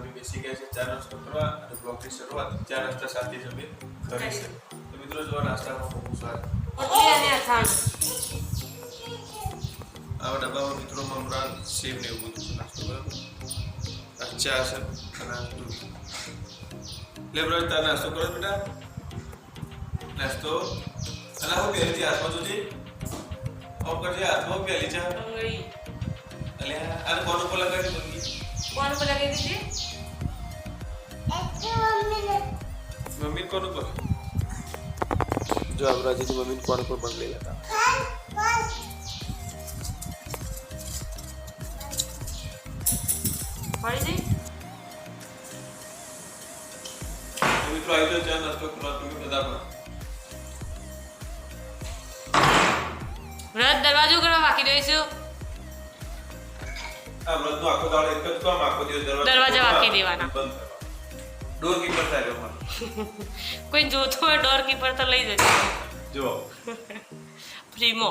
અમે બેસી ગયા છે ચા નાસ્તો કરવા અને બ્લોગની શરૂઆત ચા નાસ્તા સાથે જ અમે કરી છે. તો મિત્રો જો નાસ્તામાં ખૂબ સ્વાદ રોટલી અને અથાણું. આવા ડબ્બામાં મિત્રો મમરા સેવ ને એવું બધું નાસ્તો બરાબર. આ ચા છે અને આ દૂધ. લે બ્રો તાર નાસ્તો કરો બેટા. નાસ્તો અને હું પહેલી હાથમાં જોજે. ઓમ કરજે હાથમાં પહેલી ચા. બંગડી. અલે આને કોણ ઉપર લગાવી બંગી? કોણ ઉપર લગાવી દીધી? મમ્મી કોણ ઉપર? જો અબરાજી મમ્મી કોણ ઉપર બંગડી લગાવ. પડી જઈ. મિત્રો આવી તો ચા નાસ્તો કરવા તમે બધા પણ. વ્રત દરવાજો કરવા બાકી દઈશું. આ વ્રતનો આખો દાડો એક જ કામ આખો દિવસ દરવાજા વાંકી દેવાના. ડોર કીપર થાય અમાર. કોઈ જોતો હોય ડોર કીપર તો લઈ જજો. જો ફ્રીમો.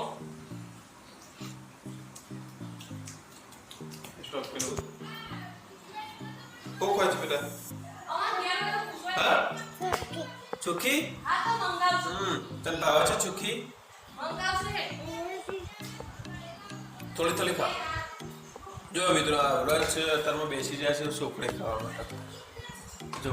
સ્ટોપ કરો. કો કોઈ છે બેટા? હા ચોખી? આ તો મંગાવજો. તને ભાવે છે ચોખી? મંગાવશે. થોડી થોડી ખા. જો મિત્રો આ વ્રત છે અત્યારમાં બેસી જાય છે સોકડે ખાવા માટે. જો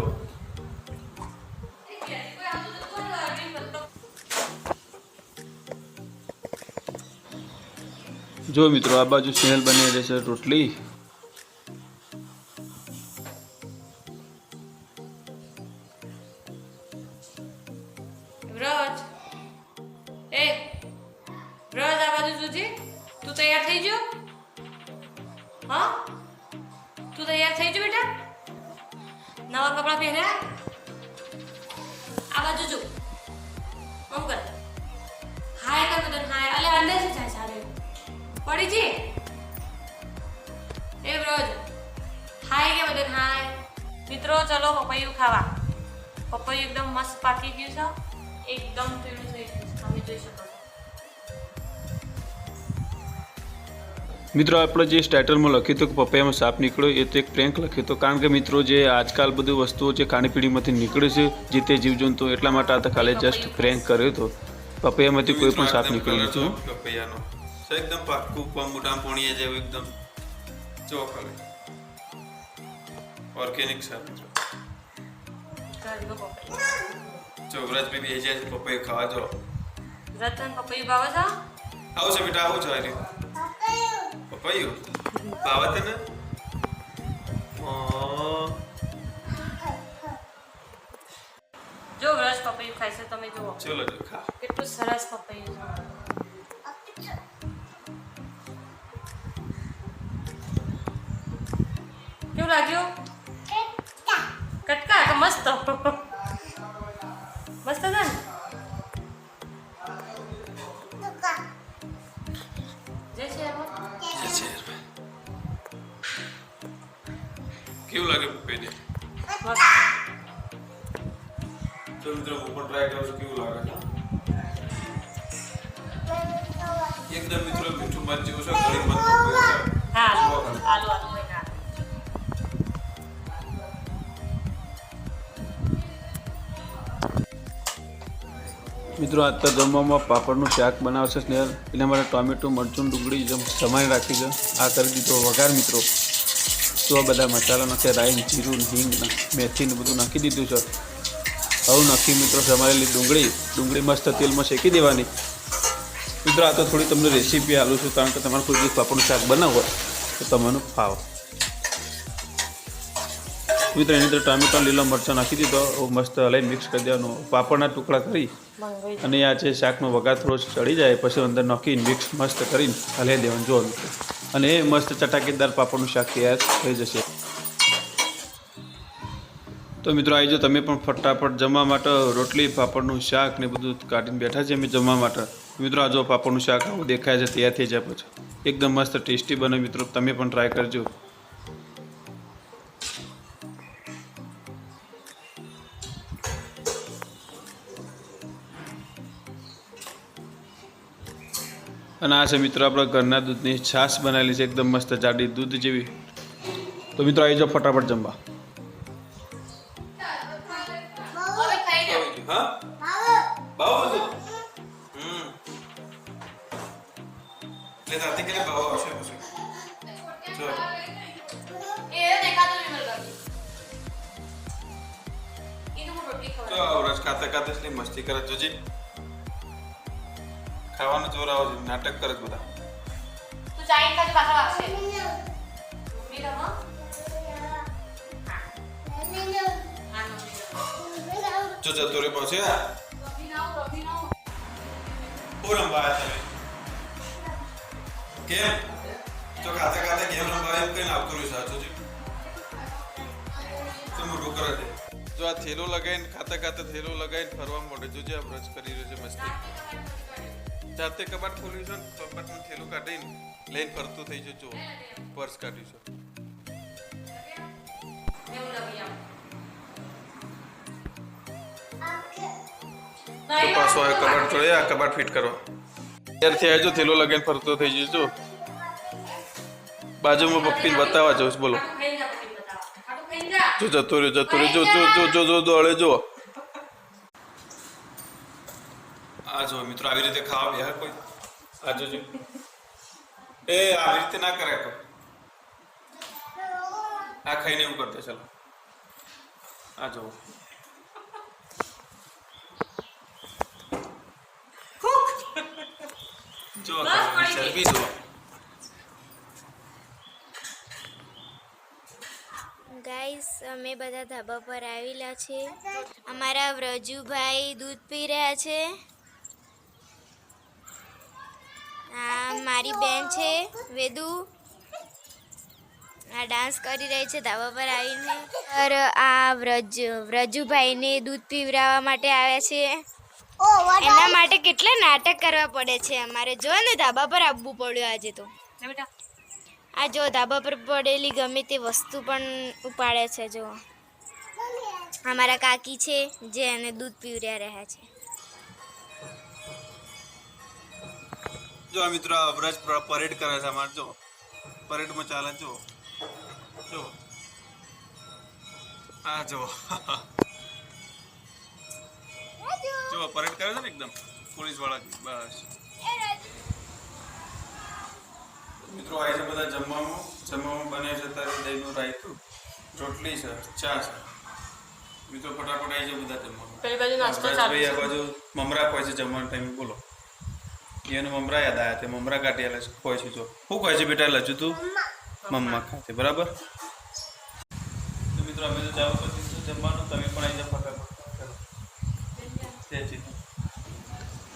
જો મિત્રો આ બાજુ સ્નેહલ બની રહી છે રોટલી. વ્રત. એ વ્રત આ બાજુ જોજે. તું તૈયાર થઈ ગયો? હા? તું તૈયાર થઈ ગયો બેટા? નવા કપડાં પહેર્યા? આ બાજુ જો. આમ કર. હાય કર બદન હાય. અલે અંદર થી જાય સારે. પડી જી. એ વ્રત. હાય કે બદન હાય. મિત્રો ચલો પપૈયું ખાવા. પપૈયું એકદમ મસ્ત પાકી ગયું છે. એકદમ પીળું થઈ ગયું છે. તમે જોઈ શકો છો. મિત્રો આપણે જે સ્ટાર્ટરમાં લખ્યું હતું કે પપૈયામાં સાપ નીકળ્યો એ તો એક પ્રેન્ક લખ્યું હતું કારણ કે મિત્રો જે આજકાલ બધી વસ્તુઓ જે ખાણીપીણીમાંથી નીકળે છે જે તે જીવજંતુ એટલા માટે આ તો ખાલી જસ્ટ પ્રેન્ક કર્યો હતો. પપૈયામાંથી કોઈ પણ સાપ નીકળ્યો નથી. પપૈયાનો એકદમ પાક્કું મોટા પોણીએ જેવું એકદમ ચોખલે ઓર્ગેનિક સાપ. ચોગરાજ બી બેસી જાય છે પપૈયું ખાવા જો. રતન પપૈયું ભાવે છે? આવું છે બેટા આવું છે પપૈયું ભાવે તને? જો વ્રજ પપૈયું ખાય છે તમે જુઓ. ચલો જો ખા. કેટલું સરસ પપૈયું છે. કેવું લાગ્યું? કટકા તો મસ્ત. મસ્ત છે ને? જય શ્રી રામ. કેવું લાગે પપૈયું? મસ્ત. તો મિત્રો હું પણ ટ્રાય કરું છું કેવું લાગે છે. એકદમ મિત્રો મીઠું મત જેવું છે ગળી મત પપૈયું છે. હા આલુ આલુ હોય ના. મિત્રો આજ તો જમવામાં પાપડનું શાક બનાવશે સ્નેહલ એના માટે ટોમેટો મરચું ડુંગળી જેમ સમારી રાખી છે. આ કરી દીધો વઘાર મિત્રો. તો આ બધા મસાલા નાખે રાઈ જીરું હિંગ મેથી ને બધું નાખી દીધું છે. હવે નાખી મિત્રો સમારેલી ડુંગળી મસ્ત તેલમાં શેકી દેવાની. મિત્રો આ તો થોડી તમને રેસીપી આલું છું કારણ કે તમારે કોઈ દિવસ પાપડનું શાક બનાવવું હોય તો તમને ફાવે. મિત્રો એની અંદર ટામેટા લીલા મરચાં નાખી દીધો મસ્ત હલાઈ મિક્સ કરી દેવાનું. પાપડના ટુકડા કરી અને આ છે શાકનો વઘાર થોડો ચડી જાય પછી અંદર નાખીને મિક્સ મસ્ત કરીને હલાવી દેવાનું જો મિત્રો. અને એ મસ્ત ચટાકેદાર પાપડનું શાક તૈયાર થઈ જશે. તો મિત્રો આવી જાઓ તમે પણ ફટાફટ જમવા માટે. રોટલી પાપડનું શાક ને બધું કાઢીને બેઠા છે અમે જમવા માટે. મિત્રો આ જો પાપડનું શાક આવું દેખાય છે તૈયાર થઈ જાય પછી એકદમ મસ્ત ટેસ્ટી બને મિત્રો. તમે પણ ટ્રાય કરજો. અને આ છે મિત્રો આપણા ઘરના દૂધની છાશ બનાવેલી છે એકદમ મસ્ત જાડી દૂધ જેવી. તો મિત્રો આવી જાઓ ફટાફટ જમવા. તો આવરસ ખાતા ખાતા એટલી મસ્તી કરે જોજી. ખાવાનું જોર આવે છે, નાટક કરે છે બધા. તું ચાઈ ખાજે પાછા વાગશે મમ્મી લો હા જો જતો રે પછી આ પૂરમ બાય તમે કેમ તો ખાતા ખાતા ગેમ રમવા એમ કઈ આવતો રહ્યું સાચું છે તો મોટું કરે છે. જો આ થેલો લગાવીને ખાતા ખાતા થેલો લગાવીને ફરવા મળે જોજે આ બ્રશ કરી રહ્યો છે મસ્તી. જાતે કબાટ ખોલ્યું છે ને કબાટનું થેલું કાઢીને લઈને ફરતું થઈ જાય. જો પર્સ કાઢ્યું છે. તો પાછો આ કબાટ જોડે આ કબાટ ફિટ કરવા ત્યારથી આવજો થેલો લગાવીને ફરતો થઈ જજો. બાજુમાં પપ્પીને બતાવવા જવું બોલો. જો જતો રહ્યો જો જો જો જો જો દોડે જો. આ જો મિત્રો આવી રીતે ખાવા બે કોઈ આ જોજો એ આવી રીતે ના કરાય કોઈ. આ ખાઈને એવું કરતે ચાલો આ જો જો ચરબી જો. ગાઈસ અમે બધા ધાબા પર આવેલા છે. અમારા વ્રજુભાઈ દૂધ પી રહ્યા છે. આ મારી બેન છે વેદુ, આ ડાન્સ કરી રહી છે ધાબા પર આવીને. આ વ્રજુભાઈને દૂધ પીવડાવવા માટે આવ્યા છે. એના માટે કેટલા નાટક કરવા પડે છે અમારે. જો ને ધાબા પર આવવું પડ્યું આજે તો. આ જો ધાબા પર પડેલી ગમે તે વસ્તુ પણ ઉપાડે છે. જો અમારા કાકી છે જે એને દૂધ પીવડાવી રહ્યા છે. જો આ મિત્રો આ વ્રજ પરેડ કરે છે અમારે. જો પરેડમાં ચાલે જો જો આ જો જો પરેડ કરે છે ને એકદમ પોલીસ વાળા. બસ મિત્રો આ છે બધા જમવામાં બને છે તારે દહીંનું રાયતું, રોટલી છે, ચા છે. મિત્રો ફટાફટ આવી જાય બધા જમવામાં. પેલી બાજુ નાસ્તો ચાલુ ભાઈ છે. આ બાજુ મમરા ખોય છે જમવાના ટાઈમે. બોલો એને મમરા યાદ આવ્યા તે મમરા કાઢી આલે છે ખોય છે. જો શું ખોય છે બેટા લજુ તું મમ્મા ખાતે બરાબર. તો મિત્રો અમે તો જાવ પછી જમવાનું તમે પણ આવી જાવ ફટાફટ.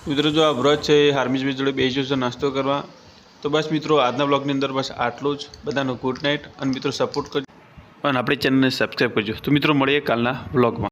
મિત્રો જો આ વ્રત છે એ હાર્મિશભાઈ જોડે બેસ્યો છે નાસ્તો કરવા. તો બસ મિત્રો આજના બ્લોગની અંદર બસ આટલું જ. બધાનો ગુડ નાઇટ અને મિત્રો સપોર્ટ કરજો અને આપણી ચેનલને સબસ્ક્રાઈબ કરજો. તો મિત્રો મળીએ કાલના બ્લોગમાં.